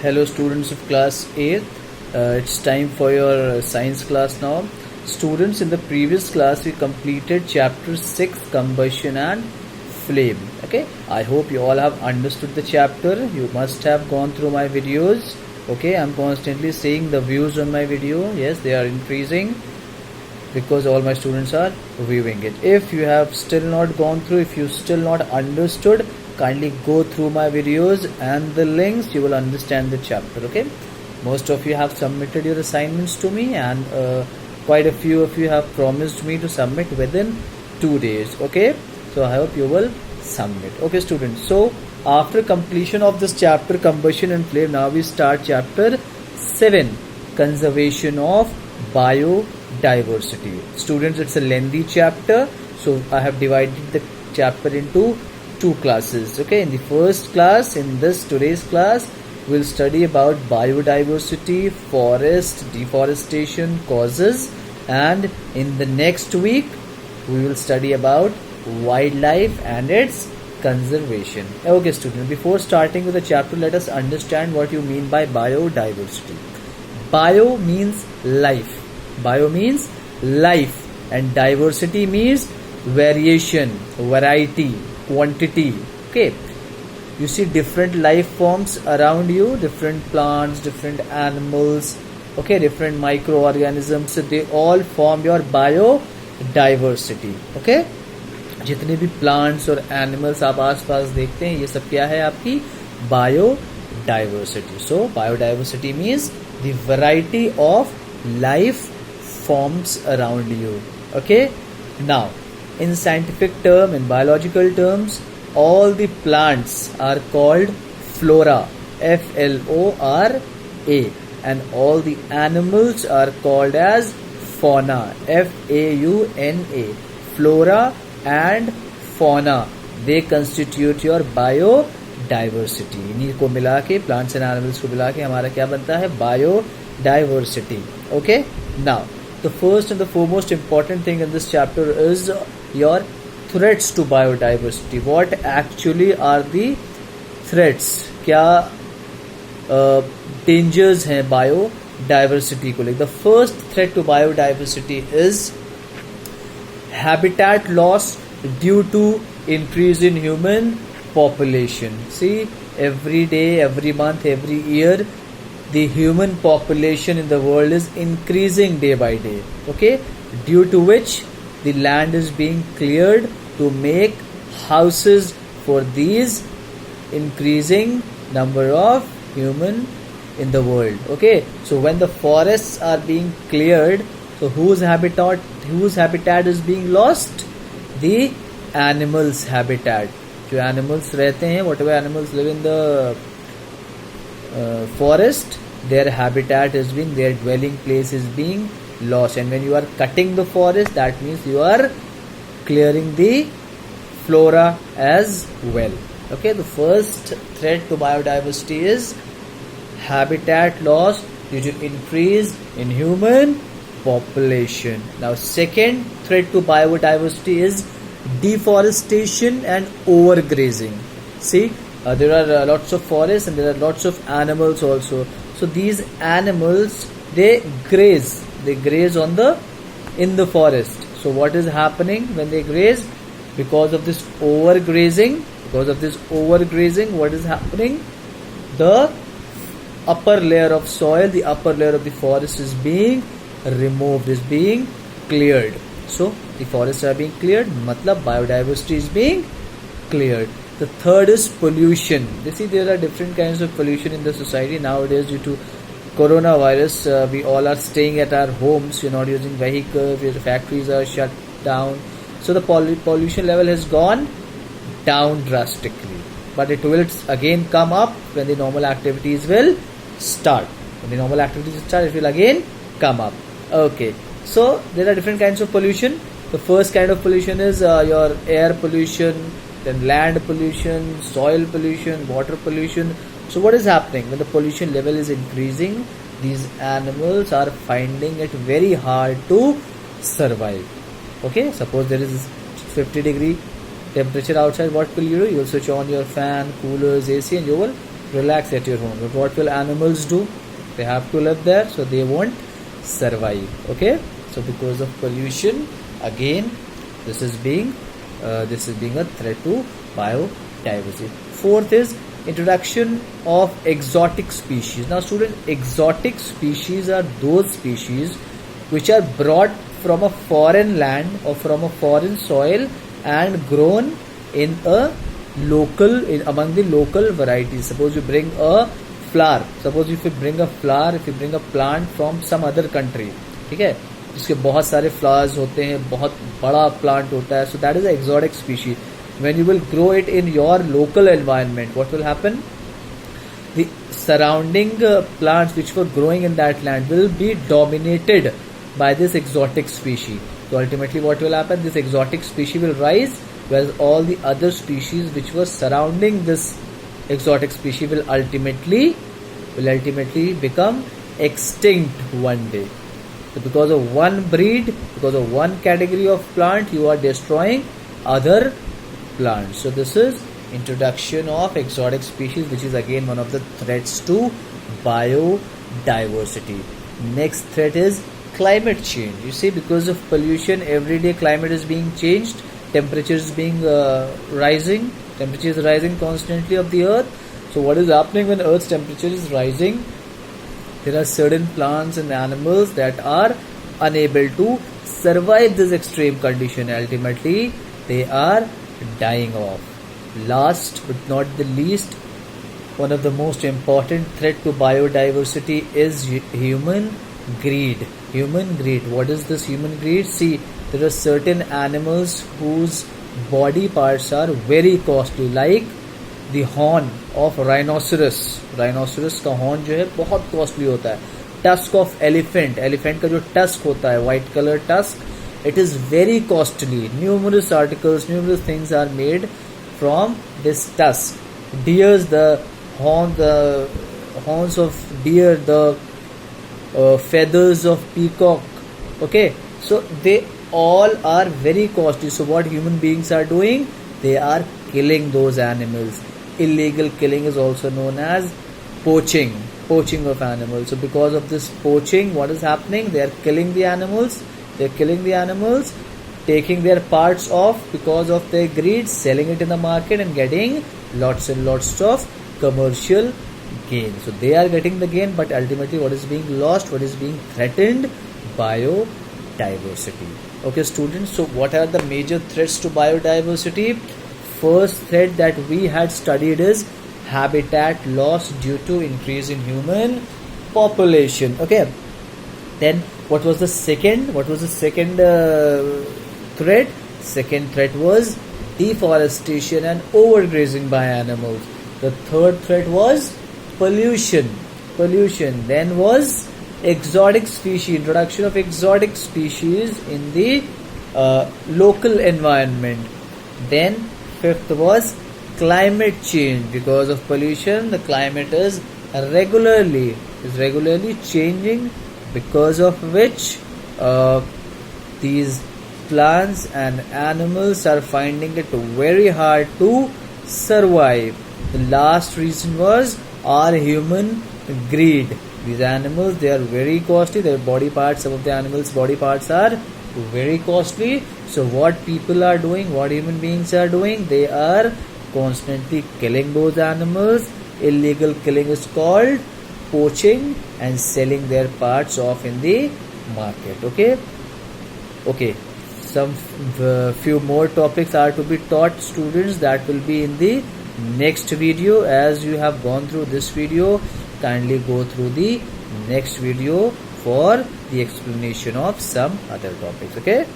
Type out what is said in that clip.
Hello students of class 8th. It's time for your science class now. Students, in the previous class we completed chapter 6, combustion and flame. Okay, I hope you all have understood the chapter. You must have gone through my videos. Okay, I'm constantly seeing the views on my video. Yes, they are increasing because all my students are viewing it. If you have still not gone through, if you still not understood, kindly go through my videos and the links, you will understand the chapter. Okay, most of you have submitted your assignments to me, and quite a few of you have promised me to submit within 2 days. Okay, so I hope you will submit. Okay students, so after completion of this chapter, combustion and flame, now we start chapter 7, conservation of biodiversity. Students, it's a lengthy chapter, so I have divided the chapter into 2 classes. Okay, in the first class, in this today's class, we'll study about biodiversity, forest deforestation causes, and in the next week we will study about wildlife and its conservation. Okay students, before starting with the chapter, let us understand what you mean by biodiversity. Bio means life. Bio means life, and diversity means variation, variety, quantity. Okay, you see different life forms around you, different plants, different animals, okay, different microorganisms, so they all form your biodiversity. Okay, जितने भी plants और animals आप आसपास देखते हैं, ये सब क्या है? आपकी biodiversity. So biodiversity means the variety of life forms around you. Okay, now in scientific term, in biological terms, all the plants are called flora, Flora, and all the animals are called as fauna, Fauna. Flora and fauna, they constitute your biodiversity. इन्हीं को मिला के, plants and animals को मिला के हमारा क्या बनता है? Biodiversity. Okay, now the first and the foremost important thing in this chapter is your threats to biodiversity. What actually are the threats? क्या dangers हैं biodiversity को लेकर? The first threat to biodiversity is habitat loss due to increase in human population. See, every day, every month, every year, the human population in the world is increasing day by day. Okay, due to which the land is being cleared to make houses for these increasing number of human in the world. Okay, so when the forests are being cleared, so whose habitat is being lost? The animals habitat. जो animals रहते हैं, whatever animals live in the forest, their habitat is being, their dwelling place is being lost. And when you are cutting the forest, that means you are clearing the flora as well. Okay, the first threat to biodiversity is habitat loss due to increase in human population. Now second threat to biodiversity is deforestation and overgrazing. See, there are lots of forests and there are lots of animals also. So these animals, they graze on in the forest. So what is happening when they graze? Because of this overgrazing, what is happening? The upper layer of soil, the upper layer of the forest is being removed, is being cleared. So the forests are being cleared, matlab biodiversity is being cleared. The third is pollution. You see, there are different kinds of pollution in the society nowadays due to coronavirus. We all are staying at our homes. You're not using vehicles. Your factories are shut down. So the pollution level has gone down drastically. But it will again come up when the normal activities will start. When the normal activities start, it will again come up. Okay. So there are different kinds of pollution. The first kind of pollution is your air pollution, then land pollution, soil pollution, water pollution. So what is happening? When the pollution level is increasing, these animals are finding it very hard to survive. Okay, suppose there is 50 degree temperature outside, what will you do? You will switch on your fan, coolers, AC, and you will relax at your home. But what will animals do? They have to live there, so they won't survive. Okay, so because of pollution, again this is being a threat to biodiversity. Fourth is introduction of exotic species. Now student, exotic species are those species which are brought from a foreign land or from a foreign soil and grown in a among the local varieties. Suppose you bring a flower, if you bring a plant from some other country, ठीक है, जिसके बहुत सारे flowers होते हैं, बहुत बड़ा plant होता है, so that is an exotic species. When you will grow it in your local environment, what will happen? The surrounding plants which were growing in that land will be dominated by this exotic species. So ultimately what will happen? This exotic species will rise, whereas all the other species which were surrounding this exotic species will ultimately become extinct one day. So because of one breed, because of one category of plant, you are destroying other plants. So this is introduction of exotic species, which is again one of the threats to biodiversity. Next threat is climate change. You see, because of pollution, everyday climate is being changed. Temperature is rising. Temperature is rising constantly of the earth. So what is happening when earth's temperature is rising? There are certain plants and animals that are unable to survive this extreme condition. Ultimately, they are dying off. Last but not the least, one of the most important threat to biodiversity is human greed. Human greed. What is this human greed? See, there are certain animals whose body parts are very costly, like the horn of rhinoceros. Rhinoceros का horn जो है बहुत costly होता है. Tusk of elephant. Elephant का जो tusk होता है, white color tusk, it is very costly. Numerous articles, numerous things are made from this tusk. Deers, the horns of deer, the feathers of peacock. Okay, so they all are very costly. So what human beings are doing? They are killing those animals. Illegal killing is also known as poaching of animals. So because of this poaching, what is happening? They are killing the animals. Taking their parts off because of their greed, selling it in the market and getting lots and lots of commercial gain. So they are getting the gain, but ultimately what is being lost, what is being threatened? Biodiversity. Okay students, so what are the major threats to biodiversity? First threat that we had studied is habitat loss due to increase in human population. Okay, then what was the second threat? Second threat was deforestation and overgrazing by animals. The third threat was pollution. Then was exotic species, introduction of exotic species in the local environment. Then fifth was climate change. Because of pollution, the climate is regularly changing, because of which these plants and animals are finding it very hard to survive. The last reason was our human greed. These animals, they are very costly. Their body parts, some of the animals' body parts are very costly. So what people are doing, what human beings are doing, they are constantly killing those animals. Illegal killing is called poaching and selling their parts off in the market. Okay. Some few more topics are to be taught students. That will be in the next video. As you have gone through this video, kindly go through the next video for the explanation of some other topics. Okay.